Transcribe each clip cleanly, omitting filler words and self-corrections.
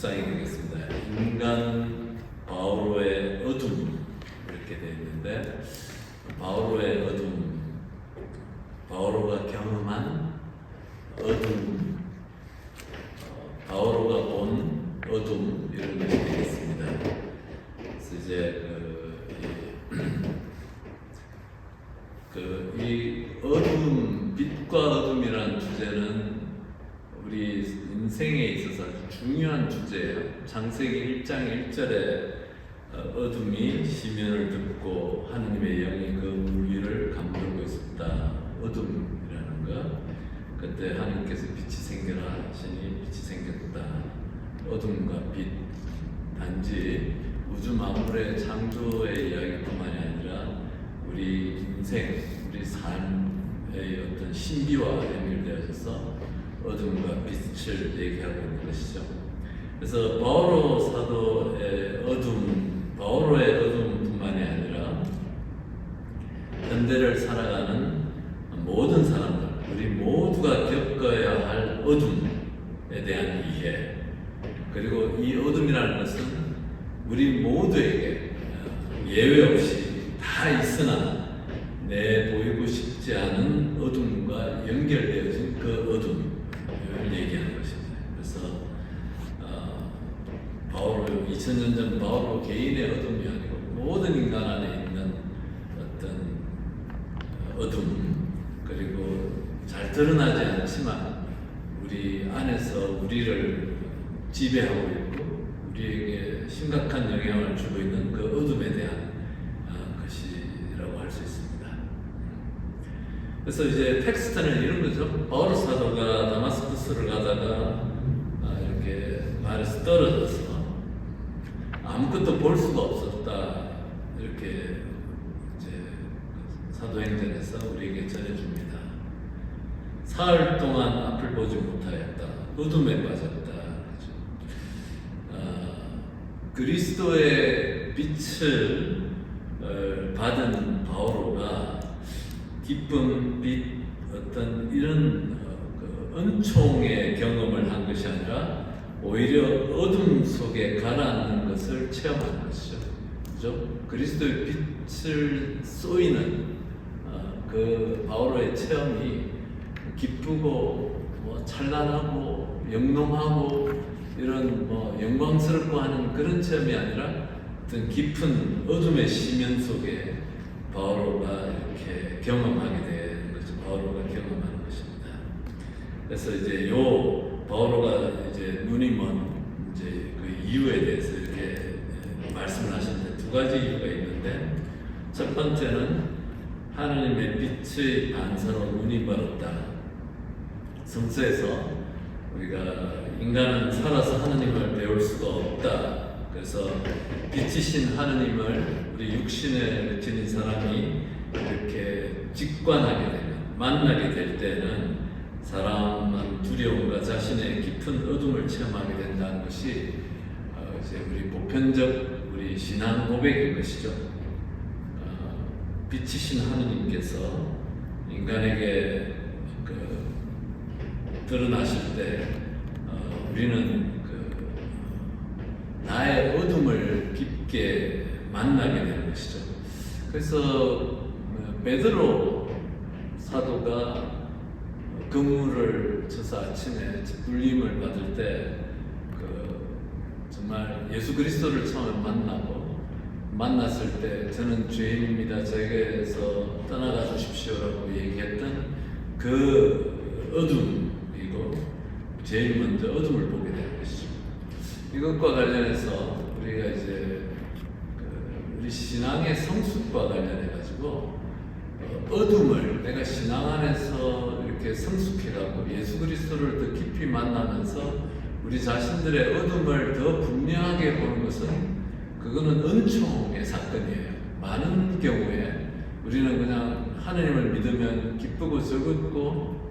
묵상이 되겠습니다. 인간 바오로의 어둠 이렇게 되어 있는데, 바오로의 어둠, 바오로가 경험한 어둠, 바오로가 본 어둠 이런 것이 되겠습니다. 그래서 이제 이 어둠, 빛과 어둠이라는 주제는 우리 인생에 있어서 아주 중요한 주제예요. 창세기 1장 1절에 어둠이 시면을 덮고 하느님의 영이 그 물 위를 감돌고 있었다. 어둠이라는 것. 그때 하나님께서 빛이 생겨라 하시니 빛이 생겼다. 어둠과 빛, 단지 우주 만물의 창조의 이야기뿐만이 아니라 우리 인생, 우리 삶의 어떤 신비와 연결되어져서 어둠과 빛을 얘기하고 있는 것이죠. 그래서 바오로 사도의 어둠, 바오로의 어둠뿐만이 아니라 현대를 살아가는 모든 사람들, 우리 모두가 겪어야 할 어둠에 대한 이해, 그리고 이 어둠이라는 것은 우리 모두에게 예외 없이 다 있으나 내보이고 싶지 않은 어둠과 연결되어진 그 어둠을 얘기하는 것입니다. 그래서 바오로 2000년 전 바오로 개인의 어둠이 아니고 모든 인간 안에 있는 어떤 어둠, 그리고 잘 드러나지 않지만 우리 안에서 우리를 지배하고 있고 우리에게 심각한 영향을 주고 있는 그 어둠에 대한 것이라고 할 수 있습니다. 그래서 이제 텍스트는 이런 거죠. 바오로 사도가 다마스쿠스를 가다가 이렇게 말에서 떨어져서 아무것도 볼 수가 없었다. 이렇게 이제 사도행전에서 우리에게 전해줍니다. 사흘 동안 앞을 보지 못하였다. 어둠에 빠졌다. 그리스도의 빛을 받은 바오로가 기쁨, 빛, 어떤 이런 은총의 경험을 한 것이 아니라 오히려 어둠 속에 가라앉는 것을 체험한 것이죠. 그죠? 그리스도의 빛을 쏘이는 그 바오로의 체험이 기쁘고 찬란하고 영롱하고 이런 영광스럽고 하는 그런 체험이 아니라 어떤 깊은 어둠의 시면 속에 바오로가 이렇게 경험하게 되는 거죠. 바오로가 경험하는 것입니다. 그래서 이제 바오로가 이제 눈이 먼 이제 그 이유에 대해서 이렇게 말씀을 하시는데 두 가지 이유가 있는데, 첫 번째는 하나님의 빛의 반사로 눈이 멀었다. 성서에서 우리가 인간은 살아서 하나님을 배울 수가 없다. 그래서 빛이신 하나님을 우리 육신에 지닌 사람이 이렇게 직관하게 되면, 만나게 될 때는 사람은 두려움과 자신의 깊은 어둠을 체험하게 된다는 것이 이제 우리 보편적 우리 신앙 고백인 것이죠. 빛이신 하나님께서 인간에게 드러나실 때 우리는 나의 어둠을 깊게 만나게 되는 것이죠. 그래서 베드로 사도가 그물을 쳐서 아침에 불림을 받을 때 정말 예수 그리스도를 처음 만났을 때 저는 죄인입니다. 저에게서 떠나가 주십시오라고 얘기했던 그 어둠이고 제일 먼저 어둠을 보게 되는 것이죠. 이것과 관련해서 우리가 이제 우리 신앙의 성숙과 관련해 가지고 어둠을 내가 신앙 안에서 이렇게 성숙해가고 예수 그리스도를 더 깊이 만나면서 우리 자신들의 어둠을 더 분명하게 보는 것은 그거는 은총의 사건이에요. 많은 경우에 우리는 그냥 하나님을 믿으면 기쁘고 즐겁고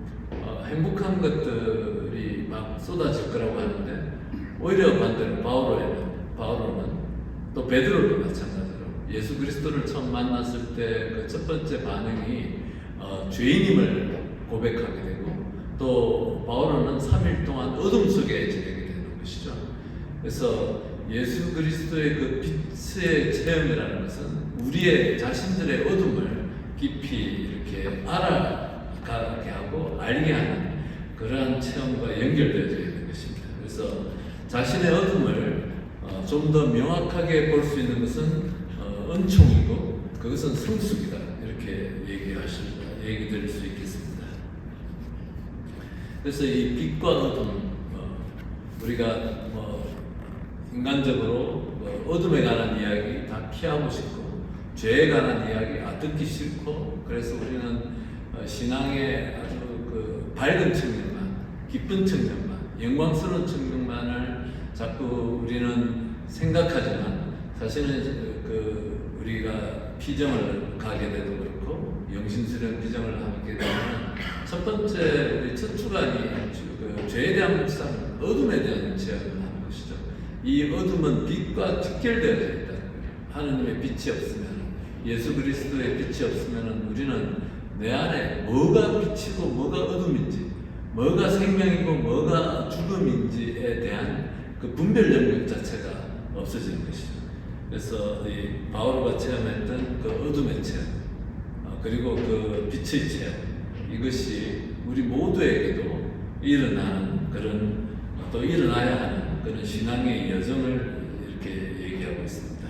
행복한 것들이 막 쏟아질 거라고 하는데, 오히려 반대로 바오로는 또 베드로도 마찬가지로 예수 그리스도를 처음 만났을 때 그 첫 번째 반응이 죄인임을 고백하게 되고, 또 바오로는 3일 동안 어둠 속에 지내게 되는 것이죠. 그래서 예수 그리스도의 그 빛의 체험이라는 것은 우리의 자신들의 어둠을 깊이 이렇게 알아가게 하고 알게 하는 그러한 체험과 연결되어져 있는 것입니다. 그래서 자신의 어둠을 좀 더 명확하게 볼 수 있는 것은 은총이고 그것은 성숙이다, 이렇게 얘기 드릴 수 있겠습니다. 그래서 이 빛과 어둠, 우리가 인간적으로 어둠에 관한 이야기 다 피하고 싶고 죄에 관한 이야기 듣기 싫고, 그래서 우리는 신앙의 아주 그 밝은 측면만, 기쁜 측면만, 영광스러운 측면만을 자꾸 우리는 생각하지만, 사실은 우리가 피정을 가게 되도 그렇고 영신스러운 피정을 하게 되면 첫 번째 우리 첫 주간이 그 죄에 대한 묵상, 어둠에 대한 체험을 하는 것이죠. 이 어둠은 빛과 직결되어져 있다는 거예요. 하느님의 빛이 없으면, 예수 그리스도의 빛이 없으면 우리는 내 안에 뭐가 빛이고 뭐가 어둠인지, 뭐가 생명이고 뭐가 죽음인지에 대한 그 분별 능력 자체가 없어지는 것이죠. 그래서 이 바오로가 체험했던 그 어둠의 체험, 그리고 그 빛의 체험, 이것이 우리 모두에게도 일어나는 그런, 또 일어나야 하는 그런 신앙의 여정을 이렇게 얘기하고 있습니다.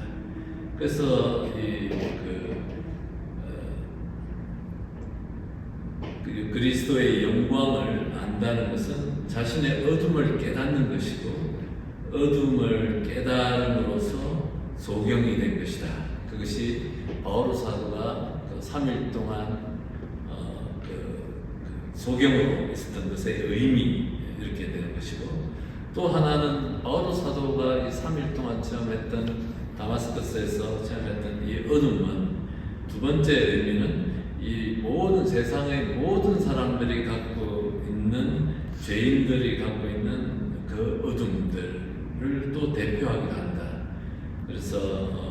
그래서 그리스도의 영광을 안다는 것은 자신의 어둠을 깨닫는 것이고, 어둠을 깨달음으로써 소경이 된 것이다. 그것이 바오로 사도가 그 3일 동안 소경으로 있었던 것의 의미, 이렇게 되는 것이고, 또 하나는 바오로 사도가 이 3일 동안 체험했던, 다마스커스에서 체험했던 이 어둠은, 두 번째 의미는 이 모든 세상의 모든 사람들이 갖고 있는, 죄인들이 갖고 있는 그 어둠들을 또 대표하기도 한다. 그래서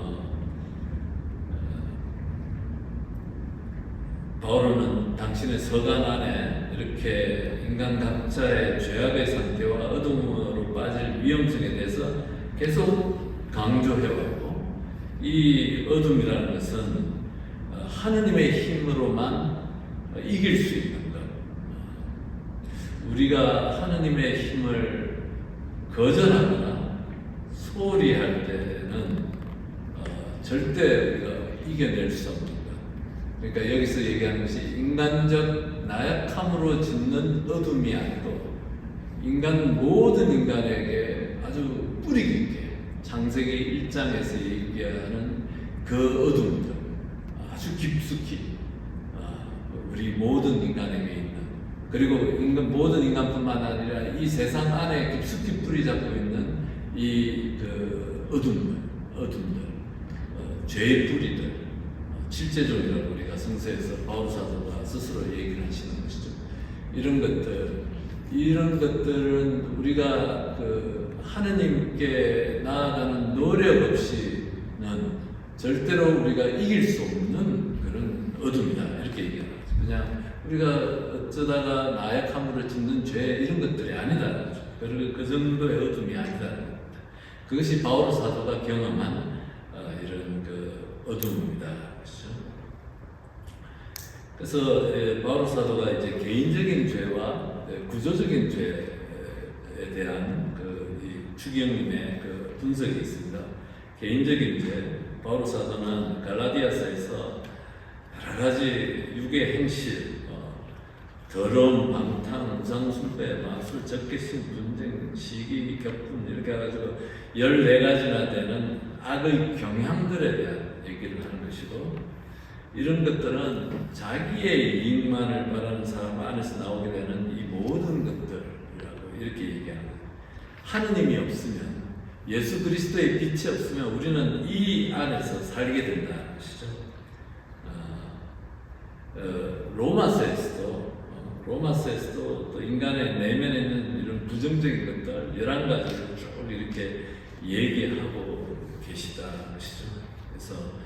바오로는 당신의 서간 안에 이렇게 인간 각자의 죄악의 상태와 어둠으로 빠질 위험성에 대해서 계속 강조해왔고, 이 어둠이라는 것은 하느님의 힘으로만 이길 수 있는 것, 우리가 하느님의 힘을 거절하거나 소홀히 할 때는 절대 우리가 이겨낼 수 없는 것. 그러니까 여기서 얘기하는 것이 인간적 나약함으로 짓는 어둠이 아니고, 모든 인간에게 아주 뿌리 깊게 창세기 1장에서 얘기하는 그 어둠들, 아주 깊숙이 우리 모든 인간에게 있는, 그리고 모든 인간뿐만 아니라 이 세상 안에 깊숙이 뿌리 잡고 있는 이 어둠들, 죄의 뿌리들, 칠제종이라고 우리가 성서에서 바울 사도가 스스로 얘기를 하시는 것이죠. 이런 것들은 우리가 하느님께 나아가는 노력 없이는 절대로 우리가 이길 수 없는 그런 어둠이다, 이렇게 얘기하는 거죠. 그냥 우리가 어쩌다가 나약함으로 짓는 죄, 이런 것들이 아니다, 그 정도의 어둠이 아니다. 그것이 바울 사도가 경험한 이런 어둠입니다. 그렇죠? 그래서 바울 사도가 이제 개인적인 죄와 구조적인 죄에 대한 이 추경림의 분석이 있습니다. 개인적인 죄, 바울 사도는 갈라디아서에서 여러 가지 육의 행실, 더러움, 방탕, 우상숭배, 마술, 적개심, 분쟁, 시기, 격분, 이렇게 해가지고 14가지나 되는 악의 경향들에 대한 얘기를 하는 것이고, 이런 것들은 자기의 이익만을 바라는 사람 안에서 나오게 되는 이 모든 것들이라고 이렇게 얘기하는 거예요. 하느님이 없으면, 예수 그리스도의 빛이 없으면 우리는 이 안에서 살게 된다는 것이죠. 로마서에서도 또 인간의 내면에 있는 이런 부정적인 것들 11가지를 쭉 이렇게 얘기하고 계시다는 것이죠. 그래서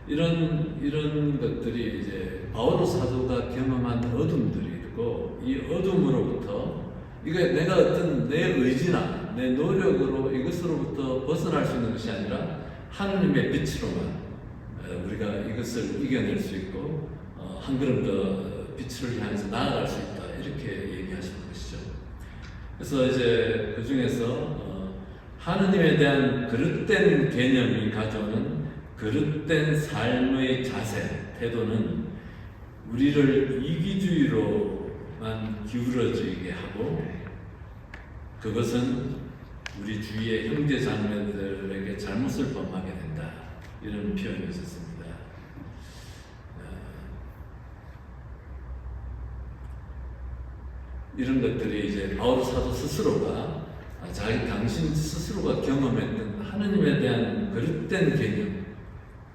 이런 것들이 이제 바오로 사도가 경험한 어둠들이고, 이 어둠으로부터 이게 내가 어떤 내 의지나 내 노력으로 이것으로부터 벗어날 수 있는 것이 아니라 하느님의 빛으로만 우리가 이것을 이겨낼 수 있고 한 걸음 더 빛을 향해서 나아갈 수 있다, 이렇게 얘기하시는 것이죠. 그래서 이제 그 중에서 하느님에 대한 그릇된 개념이 가져오는 그릇된 삶의 자세, 태도는 우리를 이기주의로만 기울어지게 하고, 그것은 우리 주위의 형제 자매들에게 잘못을 범하게 된다, 이런 표현이 있었습니다. 이런 것들이 이제 바울 사도 스스로가 당신 스스로가 경험했던 하느님에 대한 그릇된 개념,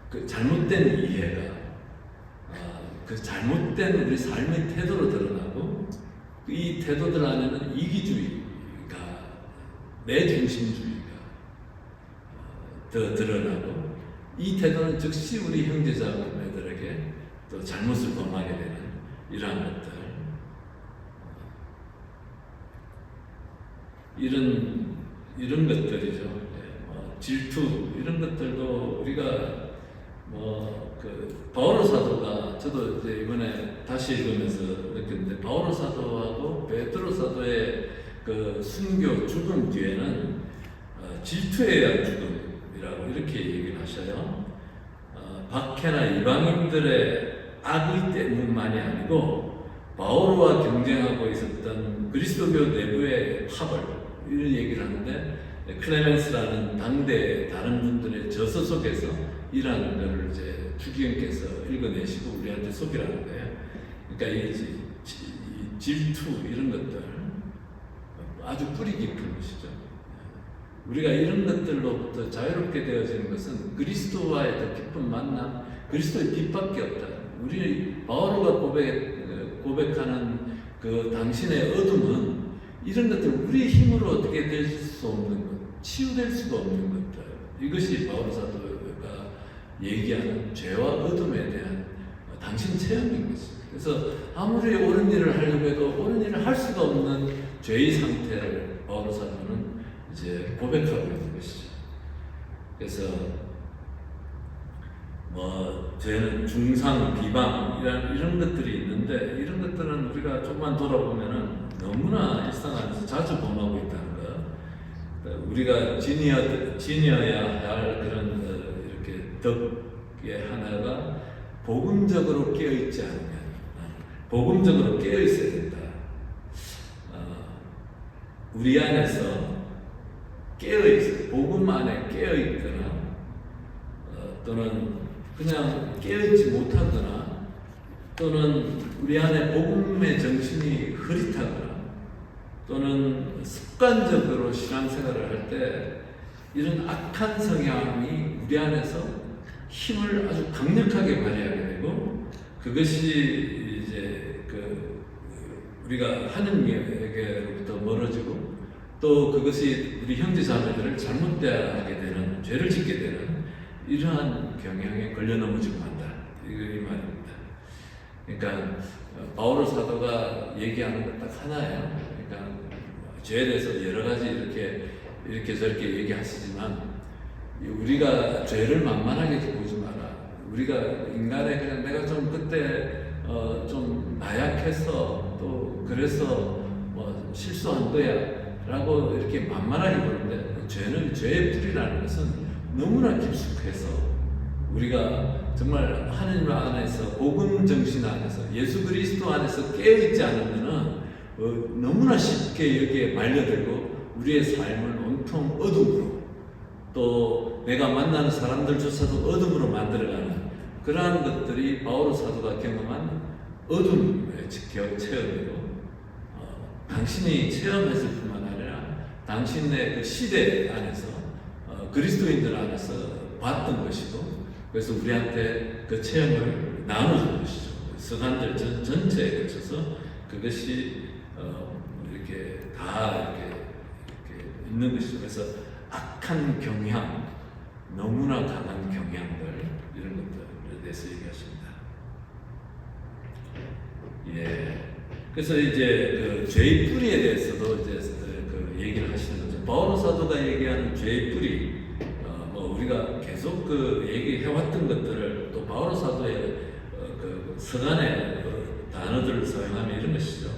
그 잘못된 이해가 그 잘못된 우리 삶의 태도로 드러나고, 이 태도들 안에는 이기주의가, 내중심주의가 더 드러나고, 이 태도는 즉시 우리 형제자매들에게 또 잘못을 범하게 되는 이러한 것들, 이런 것들이죠. 질투, 이런 것들도 우리가 바오로 사도가, 저도 이제 이번에 다시 읽으면서 느꼈는데, 바오로 사도하고 베드로 사도의 그 순교 죽음 뒤에는 질투에 의한 죽음이라고 이렇게 얘기를 하셔요. 박해나 이방인들의 악의 때문만이 아니고 바오로와 경쟁하고 있었던 그리스도교 내부의 파벌, 이런 얘기를 하는데, 클레멘스라는 당대 다른 분들의 저서 속에서 이러한 것을 이제 주기경께서 읽어내시고 우리한테 소개하는 거예요. 그러니까 이 질투, 이런 것들 아주 뿌리 깊은 것이죠. 우리가 이런 것들로부터 자유롭게 되어지는 것은 그리스도와의 더 깊은 만남, 그리스도의 빛밖에 없다. 우리 바오로가 고백하는 그 당신의 어둠은 이런 것들, 우리의 힘으로 어떻게 될 수 없는 것, 치유될 수가 없는 것들, 이것이 바오로 사도가 얘기하는 죄와 어둠에 대한 당신 체험인 것입니다. 그래서 아무리 옳은 일을 하려고 해도 옳은 일을 할 수가 없는 죄의 상태를 바오로 사도는 이제 고백하고 있는 것이죠. 그래서 죄는 중상, 비방, 이런 것들이 있는데, 이런 것들은 우리가 조금만 돌아보면은 너무나 일상안에서 자주 범하고 있다는 거. 우리가 지녀야 할 그런 이렇게 덕의 하나가 복음적으로 깨어있지 않으면, 복음적으로 깨어있어야 된다. 우리 안에서 깨어있어, 복음 안에 깨어있거나 또는 그냥 깨어있지 못하거나, 또는 우리 안에 복음의 정신이 흐릿하거나, 또는 습관적으로 신앙생활을 할 때 이런 악한 성향이 우리 안에서 힘을 아주 강력하게 발휘하게 되고, 그것이 이제 우리가 하느님에게로부터 멀어지고, 또 그것이 우리 형제자매들을 잘못되게 되는, 죄를 짓게 되는 이러한 경향에 걸려 넘어지고 만다, 이 말입니다. 그러니까 바오로 사도가 얘기하는 것 딱 하나예요. 그러니까 죄에 대해서 여러 가지 이렇게 저렇게 얘기하시지만, 우리가 죄를 만만하게 보지 마라. 우리가 인간의 그냥 내가 좀 그때 좀 나약해서, 또 그래서 실수한 거야라고 이렇게 만만하게 보는데, 죄는, 죄의 뿌리라는 것은 너무나 깊숙해서 우리가 정말 하느님 안에서, 복음 정신 안에서, 예수 그리스도 안에서 깨어있지 않으면은 너무나 쉽게 여기에 말려들고 우리의 삶을 온통 어둠으로, 또 내가 만나는 사람들조차도 어둠으로 만들어가는 그러한 것들이 바오로 사도가 경험한 어둠의 체험이고, 당신이 체험했을 뿐만 아니라 당신의 그 시대 안에서, 그리스도인들 안에서 봤던 것이고, 그래서 우리한테 그 체험을 나눠준 것이죠. 서간들 전체에 걸쳐서 그것이 이렇게 다 이렇게 있는 것이죠. 그래서 악한 경향, 너무나 강한 경향들, 이런 것들에 대해서 얘기하십니다. 예. 그래서 이제 그 죄의 뿌리에 대해서도 이제 그 얘기를 하시는 거죠. 바오로 사도가 얘기하는 죄의 뿌리, 뭐 우리가 계속 그 얘기해왔던 것들을 또 바오로 사도의 그 서간의 단어들을 사용하면 이런 것이죠.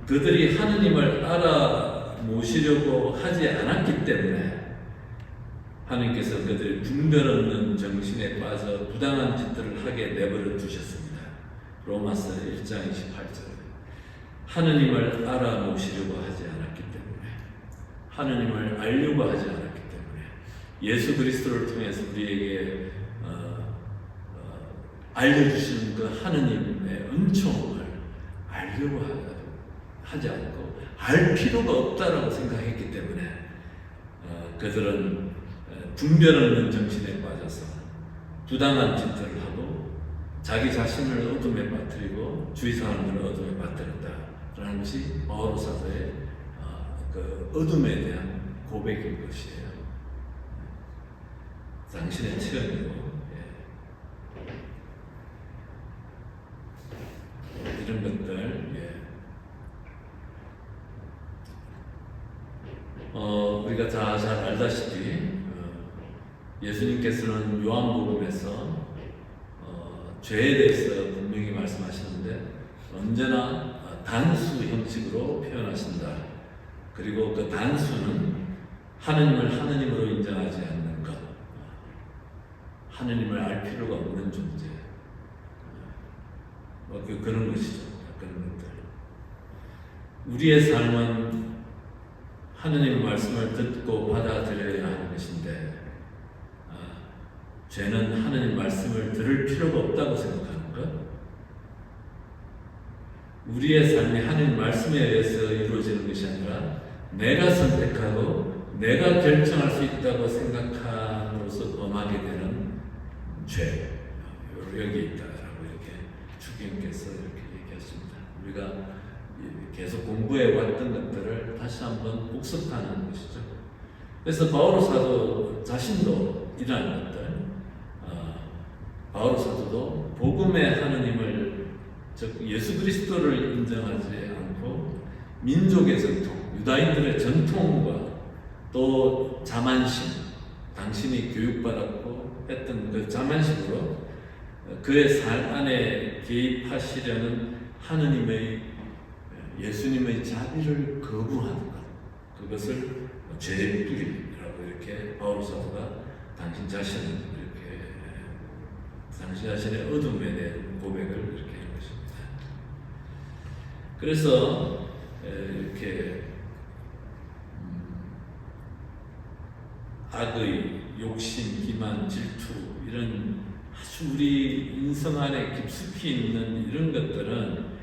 그들이 하느님을 알아 모시려고 하지 않았기 때문에 하나님께서 그들의 분별 없는 정신에 빠져 부당한 짓들을 하게 내버려 두셨습니다. 로마서 1장 28절. 하느님을 알아 모시려고 하지 않았기 때문에, 하느님을 알려고 하지 않았기 때문에, 예수 그리스도를 통해서 우리에게 알려주시는 그 하느님의 은총을 알려고 하지 않고 알 필요가 없다라고 생각했기 때문에 그들은 분별 없는 정신에 빠져서 부당한 짓들을 하고 자기 자신을 어둠에 빠뜨리고 주위 사람들을 어둠에 빠뜨렸다라는 것이 바오로 사도의 그 어둠에 대한 고백인 것이에요. 당신의 체험이고 이런 것들 우리가 다 잘 알다시피 예수님께서는 요한복음에서 죄에 대해서 분명히 말씀하시는데 언제나 단수 형식으로 표현하신다. 그리고 그 단수는 하느님을 하느님으로 인정하지 않는 것, 하느님을 알 필요가 없는 존재, 그런 것이죠. 그런 것들. 우리의 삶은 하느님의 말씀을 듣고 받아들여야 하는 것인데 죄는 하느님 말씀을 들을 필요가 없다고 생각하는 것. 우리의 삶이 하느님 말씀에 의해서 이루어지는 것이 아니라 내가 선택하고 내가 결정할 수 있다고 생각함으로써 범하게 되는 죄. 여기 있다라고 이렇게 주님께서 이렇게 얘기하십니다. 우리가 계속 공부해 왔던 것들을 다시 한번 복습하는 것이죠. 그래서 바오로 사도 자신도 이러한 것들, 바오로 사도도 복음의 하느님을, 즉 예수 그리스도를 인정하지 않고 민족의 전통, 유다인들의 전통과 또 자만심, 당신이 교육받았고 했던 그 자만심으로 그의 삶 안에 개입하시려는 하느님의 예수님의 자비를 거부하는 것, 그것을 죄의 뿌리라고 이렇게 바오로 사도가 당신 자신의 어둠에 대한 고백을 이렇게 한 것입니다. 그래서 이렇게 악의 욕심, 기만, 질투 이런 아주 우리 인성 안에 깊숙이 있는 이런 것들은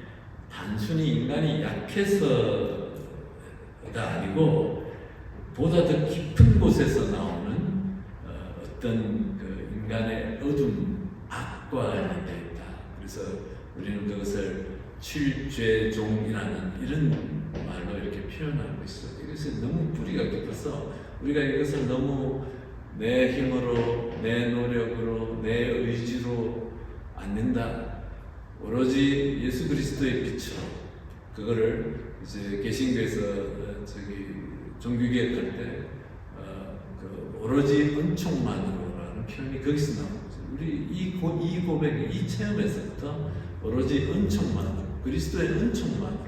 단순히 인간이 약해서가 아니고 보다 더 깊은 곳에서 나오는 어떤 그 인간의 어둠, 악과 관련되어 있다. 그래서 우리는 그것을 칠죄종이라는 이런 말로 이렇게 표현하고 있어. 이것이 너무 뿌리가 깊어서 우리가 이것을 너무 내 힘으로, 내 노력으로, 내 의지로 안 된다. 오로지 예수 그리스도의 빛으로 그거를 이제 개신교에서 종교개혁 할 때 오로지 은총만으로라는 표현이 거기서 나오는 거죠. 우리 이 고백, 이 체험에서부터 오로지 은총만으로, 그리스도의 은총만으로,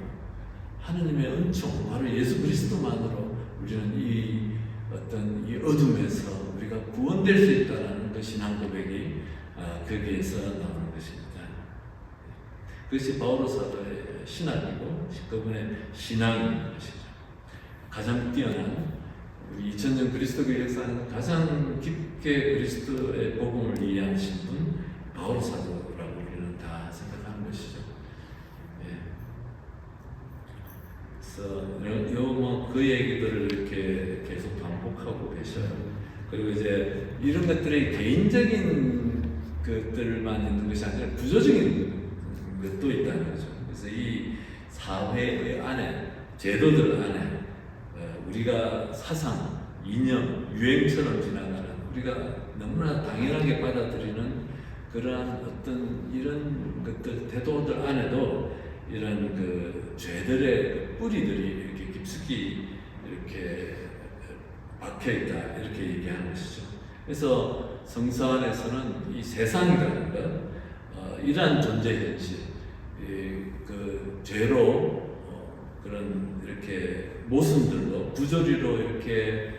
하느님의 은총, 바로 예수 그리스도만으로 우리는 이 어떤 이 어둠에서 우리가 구원될 수 있다라는 그 신앙 고백이 거기에서 나오는 것입니다. 그것이 바오로 사도의 신학이고 그분의 신앙인 것이죠. 가장 뛰어난 2000년 그리스도교 역사는 가장 깊게 그리스도의 복음을 이해하신 분 바오로 사도라고 우리는 다 생각하는 것이죠. 그래서 그 얘기들을 이렇게 계속 반복하고 계셔요. 그리고 이제 이런 것들이 개인적인 것들만 있는 것이 아니라 구조적인 것도 있다는 거죠. 그래서 이 사회 안에, 제도들 안에 우리가 사상, 이념, 유행처럼 지나가는 우리가 너무나 당연하게 받아들이는 그러한 어떤 이런 것들 태도들 안에도 이런 그 죄들의 그 뿌리들이 이렇게 깊숙이 이렇게 박혀 있다 이렇게 얘기하는 것이죠. 그래서 성서 안에서는 이 세상이라는 것, 이러한 존재 현실, 그 죄로 그런 이렇게 모순들로 부조리로 이렇게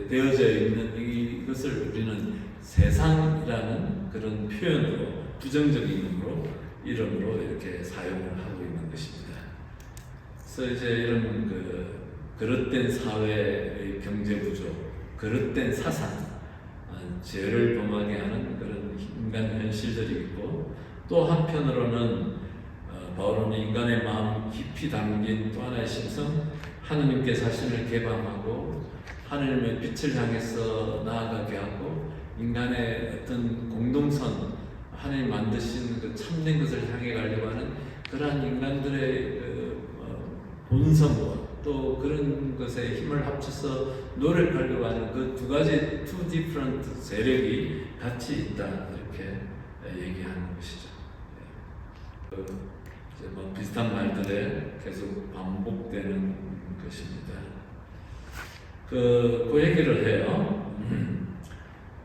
되어져 있는 이것을 우리는 세상이라는 그런 표현으로 부정적인 이름으로 이렇게 사용을 하고 있는 것입니다. 그래서 이제 이런 그릇된 사회의 경제 구조, 그릇된 사상, 죄를 범하게 하는 그런 인간 현실들이 있고, 또 한편으로는 바울은 인간의 마음 깊이 담긴 또 하나의 심성, 하느님께 자신을 개방하고 하느님의 빛을 향해서 나아가게 하고 인간의 어떤 공동선, 하나님 만드신 그 참된 것을 향해 가려고 하는 그러한 인간들의 본성과 또 그런 것에 힘을 합쳐서 노력하려고 하는 그 두 가지 two different 세력이 같이 있다 이렇게 얘기하는 것이죠. 이제 뭐 비슷한 말들에 계속 반복되는 것입니다. 그 얘기를 해요.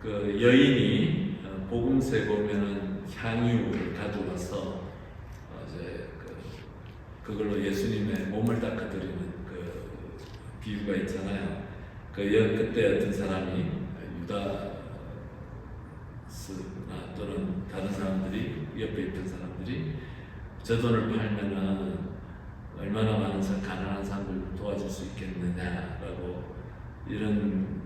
그 여인이 복음서에 보면은 향유를 가져와서 이제 그걸로 예수님의 몸을 닦아드리는 그 비유가 있잖아요. 그때 어떤 사람이 유다스나 또는 다른 사람들이 옆에 있던 사람들이 저 돈을 팔면은 얼마나 많은 가난한 사람들 도와줄 수 있겠느냐라고 이런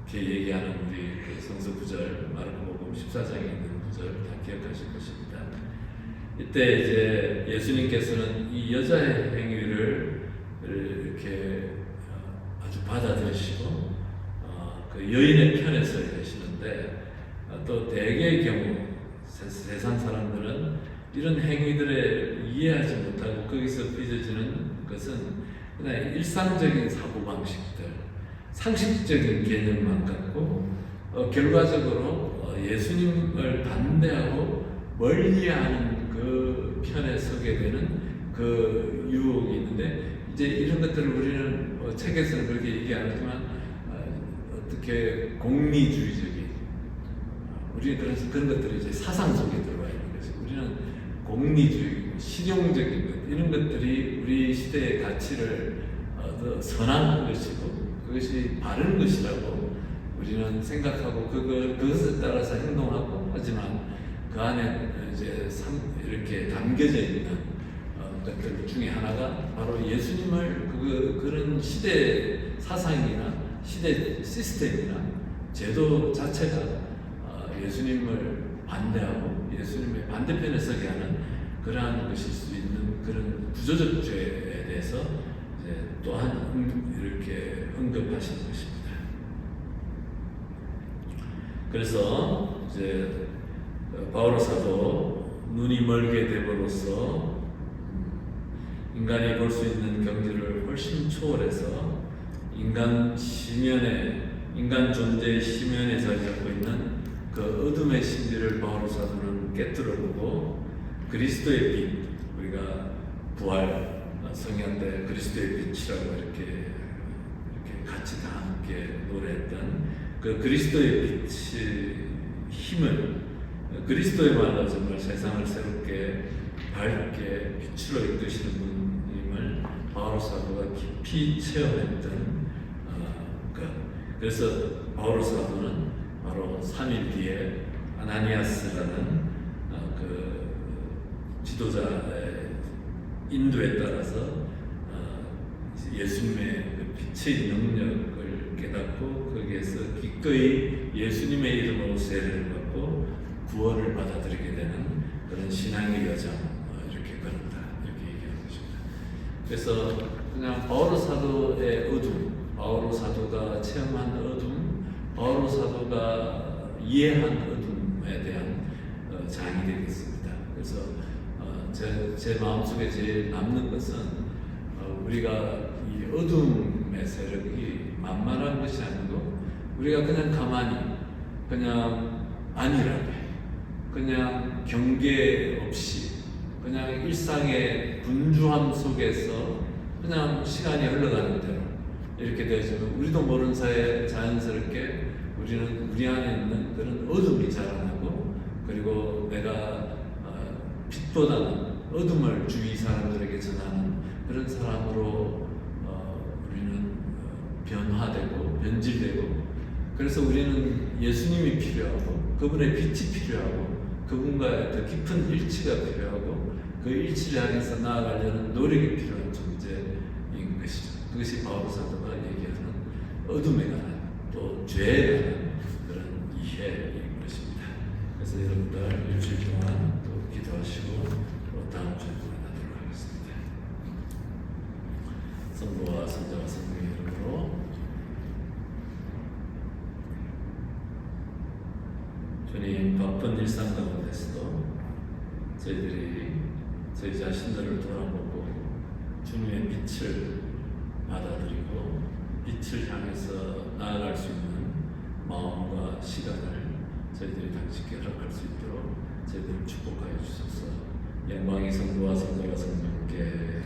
이렇게 얘기하는 우리 그 성서 구절 마르코복음 14장에 있는 구절 다 기억하실 것입니다. 이때 이제 예수님께서는 이 여자의 행위를 이렇게 아주 받아들이시고 그 여인의 편에 서 계시는데 또 대개의 경우 세상 사람들은 이런 행위들을 이해하지 못하고 거기서 빚어지는 것은 그냥 일상적인 사고방식들, 상식적인 개념만 갖고 결과적으로 예수님을 반대하고 멀리하는 그 편에 서게 되는 그 유혹이 있는데 이제 이런 것들을 우리는 책에서는 그렇게 얘기 안 하지만 어떻게 공리주의적인 우리는 그래서 그런 것들이 이제 사상 속에 들어와 있는 거죠. 우리는 공리주의, 실용적인 것 이런 것들이 우리 시대의 가치를 더 선한 것이고 그것이 바른 것이라고 우리는 생각하고 그것에 따라서 행동하고 하지만 그 안에 이제 이렇게 담겨져 있는 것들 중에 하나가 바로 예수님을 그런 시대 사상이나 시대 시스템이나 제도 자체가 예수님을 반대하고 예수님의 반대편에 서게 하는 그러한 것일 수 있는 그런 구조적 죄에 대해서 이제 또한 이렇게 언급하시는 것입니다. 그래서 이제 바울 사도 눈이 멀게 됨으로써 인간이 볼 수 있는 경지를 훨씬 초월해서 인간 존재의 심연에 자리 잡고 있는 그 어둠의 신비를 바울 사도는 깨뜨려보고 그리스도의 빛, 우리가 부활 성령 때 그리스도의 빛이라고 이렇게 같이 다 함께 노래했던 그 그리스도의 빛의 힘을 그리스도의말로 정말 세상을 새롭게 밝게 빛으로 이끄시는 분임을 바울 사도가 깊이 체험했던 것. 그래서 바울 사도는 바로 3일 뒤에 아나니아스라는 그 지도자의 인도에 따라서 예수님의 그 빛의 능력을 깨닫고 거기에서 기꺼이 예수님의 이름으로 세례를 받고 구원을 받아들이게 되는 그런 신앙의 여정 이렇게 걸었다 이렇게 얘기하는 것입니다. 그래서 그냥 바오로 사도의 어둠, 바오로 사도가 체험한 어둠, 바오로 사도가 이해한 어둠에 대한 장이 되겠습니다. 그래서 제 마음속에 제일 남는 것은 우리가 이 어둠의 세력이 만만한 것이 아니고 우리가 그냥 가만히 그냥 안일하게, 그냥 경계 없이, 그냥 일상의 분주함 속에서 그냥 시간이 흘러가는 대로 이렇게 되어지면 우리도 모르는 사이에 자연스럽게 우리는 우리 안에 있는 그런 어둠이 자라나고, 그리고 내가 빛보다는 어둠을 주위 사람들에게 전하는 그런 사람으로 우리는 변화되고 변질되고, 그래서 우리는 예수님이 필요하고 그분의 빛이 필요하고 그분과의 더 깊은 일치가 필요하고 그 일치를 향해서 나아가려는 노력이 필요한 존재인 것이죠. 그것이 바울 사도가 얘기하는 어둠에 관한 또 죄에 관한 그런 이해인 것입니다. 그래서 여러분들 일주일 동안 또 기도하시고 또 다음 주에 만나도록 하겠습니다. 성부와 성자와 성령의 이름으로 주님, 바쁜 일상 가운데서도 저희 자신들을 돌아보고 주님의 빛을 받아들이고 빛을 향해서 나아갈 수 있는 마음과 시간을 저희들이 당신께 허락할 수 있도록 저희들을 축복하여 주소서. 영광이 성부와 성자와 성령께